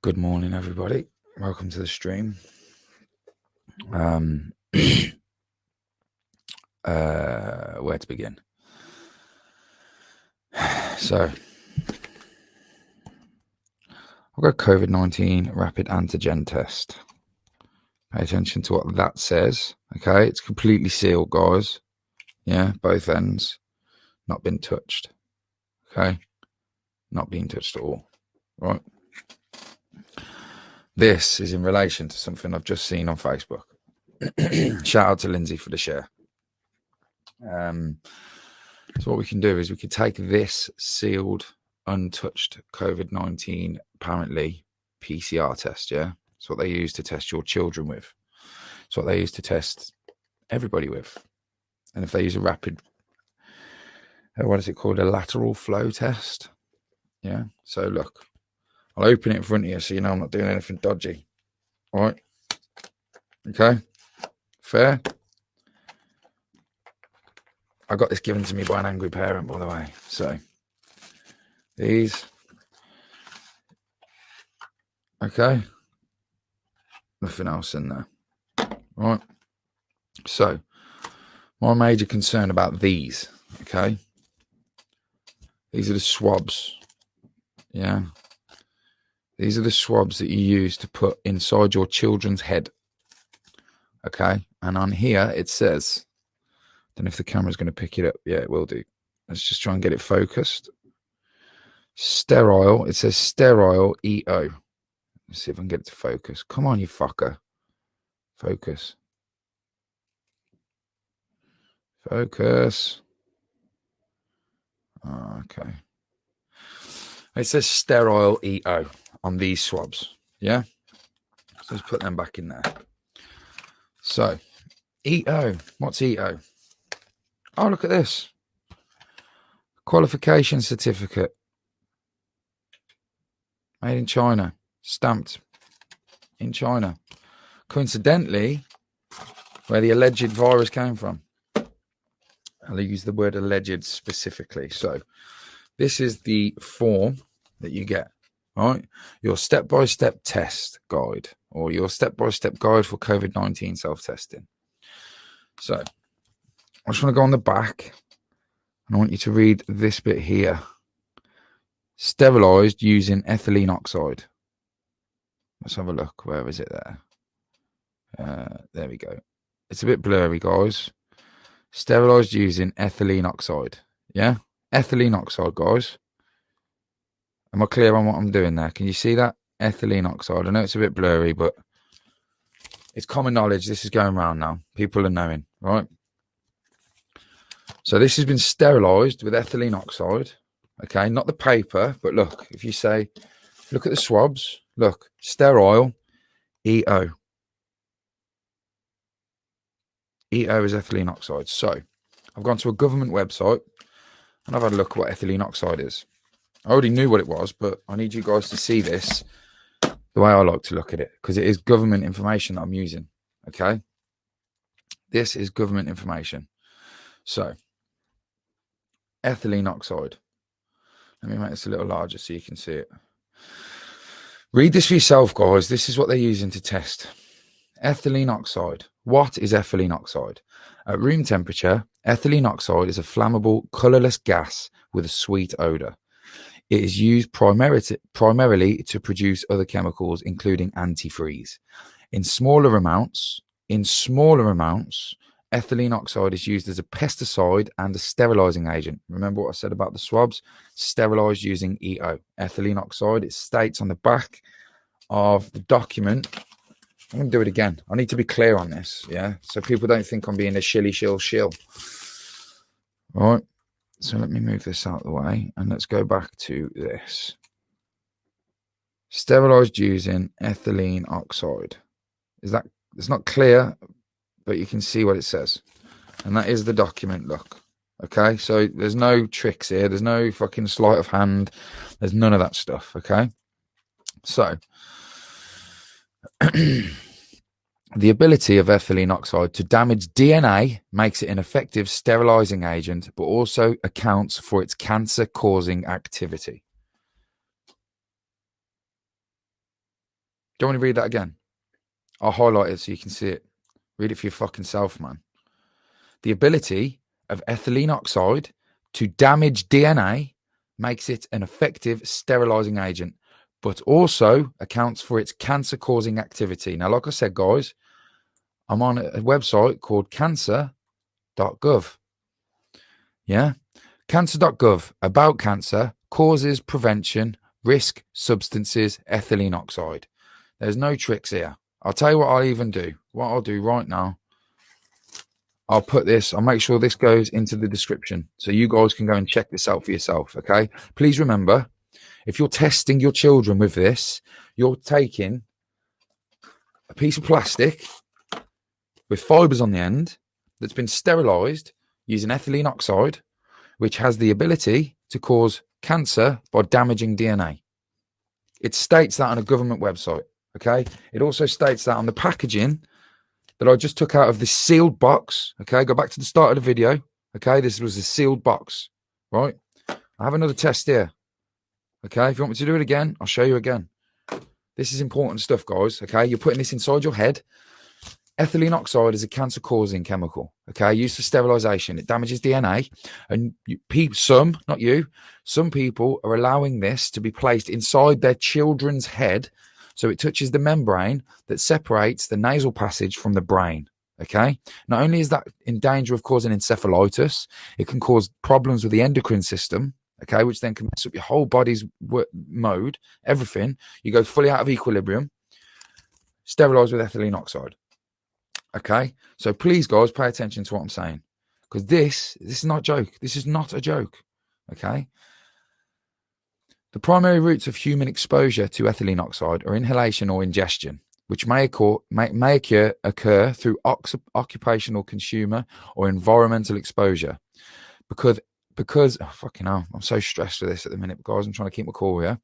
Good morning, everybody. Welcome to the stream. Where to begin? So, I've got COVID-19 rapid antigen test. Pay attention to what that says. Okay, it's completely sealed, guys. Yeah, both ends. Not been touched. Okay, not being touched at all. Right. This is in relation to something I've just seen on Facebook. Shout out to Lindsay for the share. So what we can do is we could take this sealed, untouched COVID-19, apparently PCR test. Yeah, it's what they use to test your children with. It's what they use to test everybody with. And if they use a rapid, what is it called? A lateral flow test. Yeah. So look, I'll open it in front of you so you know I'm not doing anything dodgy. All right. Okay. Fair. I got this given to me by an angry parent, by the way. So these. Okay. Nothing else in there. Right. So my major concern about these, okay, these are the swabs. Yeah. These are the swabs that you use to put inside your children's head. Okay. And on here it says, I don't know if the camera's going to pick it up. Yeah, it will do. Let's just try and get it focused. Sterile. It says sterile EO. Let's see if I can get it to focus. Come on, you fucker. Focus. Focus. Oh, okay. It says sterile EO on these swabs. Yeah. So let's put them back in there. So EO. What's EO? Oh, look at this. Qualification certificate. Made in China. Stamped in China. Coincidentally, where the alleged virus came from. I'll use the word alleged specifically. So this is the form that you get, right? Your step-by-step test guide, or your step-by-step guide for COVID-19 self-testing. So I just want to go on the back, and I want you to read this bit here. Sterilized using ethylene oxide. Let's have a look. Where is it there? There we go. It's a bit blurry, guys. Sterilized using ethylene oxide. Yeah? Ethylene oxide, guys. Am I clear on what I'm doing there? Can you see that? Ethylene oxide. I know it's a bit blurry, but it's common knowledge. This is going around now. People are knowing, right? So this has been sterilized with ethylene oxide. Okay, not the paper, but look, if you say, look at the swabs, look, sterile, EO. EO is ethylene oxide. So I've gone to a government website and I've had a look at what ethylene oxide is. I already knew what it was, but I need you guys to see this the way I like to look at it, because it is government information that I'm using. Okay. This is government information. So ethylene oxide. Let me make this a little larger so you can see it. Read this for yourself, guys. This is what they're using to test. Ethylene oxide. What is ethylene oxide? At room temperature, ethylene oxide is a flammable, colorless gas with a sweet odor. It is used primarily to produce other chemicals, including antifreeze. In smaller amounts, ethylene oxide is used as a pesticide and a sterilizing agent. Remember what I said about the swabs? Sterilized using EO. Ethylene oxide, it states on the back of the document. I'm going to do it again. I need to be clear on this, yeah? So people don't think I'm being a shill. All right. So let me move this out of the way and let's go back to this. Sterilized using ethylene oxide. It's not clear, but you can see what it says. And that is the document, look. Okay, so there's no tricks here. There's no fucking sleight of hand. There's none of that stuff, okay? So, the ability of ethylene oxide to damage DNA makes it an effective sterilizing agent, but also accounts for its cancer-causing activity. Do you want me to read that again? I'll highlight it so you can see it. Read it for your fucking self, man. The ability of ethylene oxide to damage DNA makes it an effective sterilizing agent, but also accounts for its cancer-causing activity. Now, like I said, guys, I'm on a website called cancer.gov. Yeah? Cancer.gov, about cancer, causes, prevention, risk, substances, ethylene oxide. There's no tricks here. I'll tell you what I'll even do. What I'll do right now, I'll make sure this goes into the description so you guys can go and check this out for yourself, okay? Please remember, if you're testing your children with this, you're taking a piece of plastic with fibers on the end that's been sterilized using ethylene oxide, which has the ability to cause cancer by damaging DNA. It states that on a government website, okay? It also states that on the packaging that I just took out of this sealed box, okay? Go back to the start of the video, okay? This was a sealed box, right? I have another test here, okay? If you want me to do it again, I'll show you again. This is important stuff, guys, okay? You're putting this inside your head. Ethylene oxide is a cancer-causing chemical, okay? Used for sterilization. It damages DNA. And some people are allowing this to be placed inside their children's head so it touches the membrane that separates the nasal passage from the brain, okay? Not only is that in danger of causing encephalitis, it can cause problems with the endocrine system, okay, which then can mess up your whole body's mode, everything. You go fully out of equilibrium. Sterilized with ethylene oxide. Okay, so please, guys, pay attention to what I'm saying, because this is not a joke. This is not a joke. Okay. The primary routes of human exposure to ethylene oxide are inhalation or ingestion, which may occur through occupational, consumer, or environmental exposure. Because oh, fucking hell, I'm so stressed for this at the minute, guys. I'm trying to keep my cool here.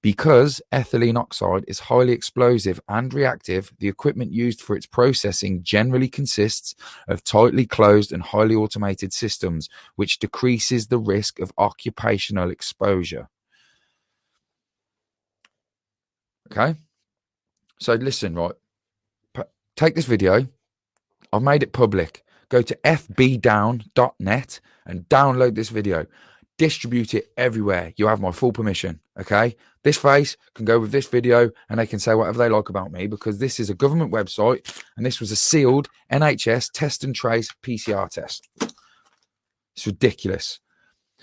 Because ethylene oxide is highly explosive and reactive, the equipment used for its processing generally consists of tightly closed and highly automated systems, which decreases the risk of occupational exposure. Okay? So listen, right? Take this video. I've made it public. Go to fbdown.net and download this video. Distribute it everywhere. You have my full permission, okay? This face can go with this video and they can say whatever they like about me, because this is a government website and this was a sealed NHS test and trace PCR test. It's ridiculous.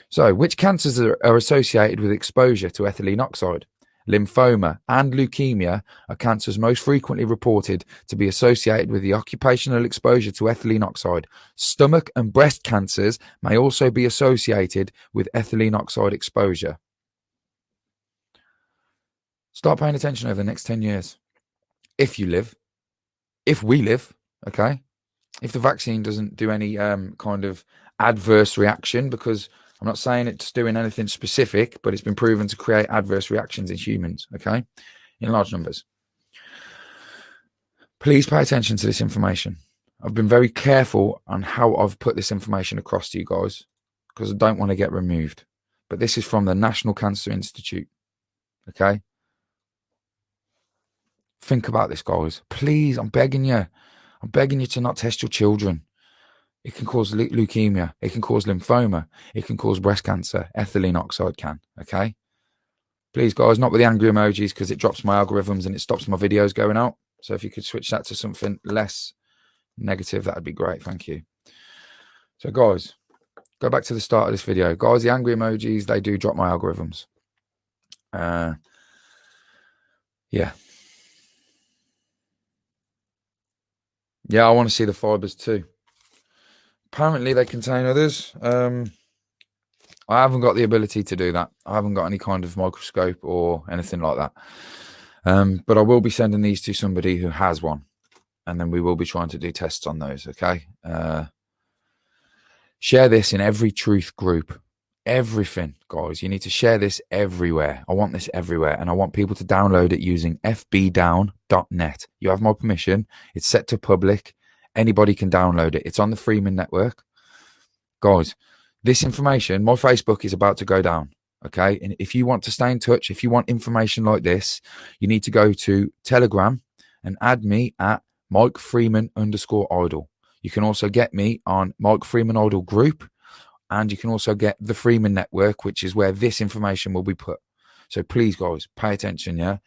So, which cancers are associated with exposure to ethylene oxide? Lymphoma and leukemia are cancers most frequently reported to be associated with the occupational exposure to ethylene oxide. Stomach and breast cancers may also be associated with ethylene oxide exposure. Start paying attention over the next 10 years. If we live, okay? If the vaccine doesn't do any kind of adverse reaction, because I'm not saying it's doing anything specific, but it's been proven to create adverse reactions in humans, okay, in large numbers. Please pay attention to this information. I've been very careful on how I've put this information across to you guys, because I don't want to get removed. But this is from the National Cancer Institute, okay? Think about this, guys. Please, I'm begging you. I'm begging you to not test your children. It can cause leukemia. It can cause lymphoma. It can cause breast cancer. Ethylene oxide can, okay? Please, guys, not with the angry emojis, because it drops my algorithms and it stops my videos going out. So if you could switch that to something less negative, that would be great. Thank you. So, guys, go back to the start of this video. Guys, the angry emojis, they do drop my algorithms. Yeah. Yeah, I want to see the fibers too. Apparently they contain others. I haven't got the ability to do that. I haven't got any kind of microscope or anything like that. But I will be sending these to somebody who has one, and then we will be trying to do tests on those, okay? Share this in every truth group. Everything, guys. You need to share this everywhere. I want this everywhere, and I want people to download it using fbdown.net. You have my permission. It's set to public. Anybody can download it. It's on the Freeman Network. Guys, this information, my Facebook is about to go down. Okay. And if you want to stay in touch, if you want information like this, you need to go to Telegram and add me at Mike Freeman _idol. You can also get me on Mike Freeman Idol group, and you can also get the Freeman Network, which is where this information will be put. So please, guys, pay attention. Yeah.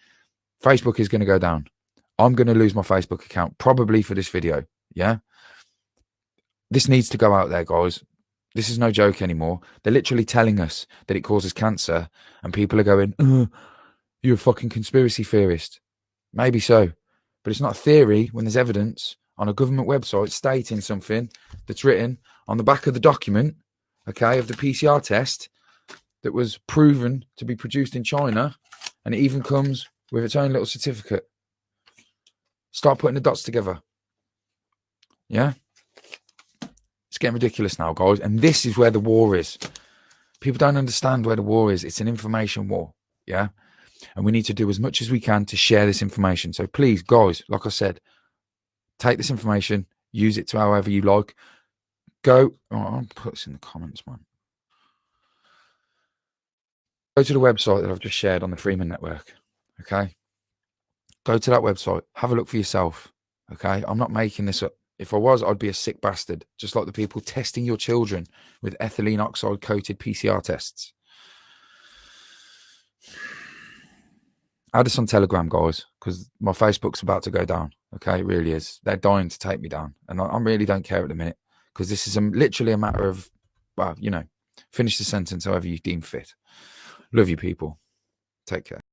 Facebook is going to go down. I'm going to lose my Facebook account probably for this video. Yeah. This needs to go out there, guys. This is no joke anymore. They're literally telling us that it causes cancer, and people are going, you're a fucking conspiracy theorist. Maybe so, but it's not a theory when there's evidence on a government website stating something that's written on the back of the document, okay, of the PCR test that was proven to be produced in China, and it even comes with its own little certificate. Start putting the dots together. Yeah? It's getting ridiculous now, guys. And this is where the war is. People don't understand where the war is. It's an information war. Yeah? And we need to do as much as we can to share this information. So please, guys, like I said, take this information, use it to however you like. Go. Oh, I'll put this in the comments, man. Go to the website that I've just shared on the Freeman Network. Okay? Go to that website. Have a look for yourself. Okay? I'm not making this up. If I was, I'd be a sick bastard, just like the people testing your children with ethylene oxide coated PCR tests. Add us on Telegram, guys, because my Facebook's about to go down. Okay, it really is. They're dying to take me down, and I really don't care at the minute, because this is literally a matter of, well, you know, finish the sentence however you deem fit. Love you, people. Take care.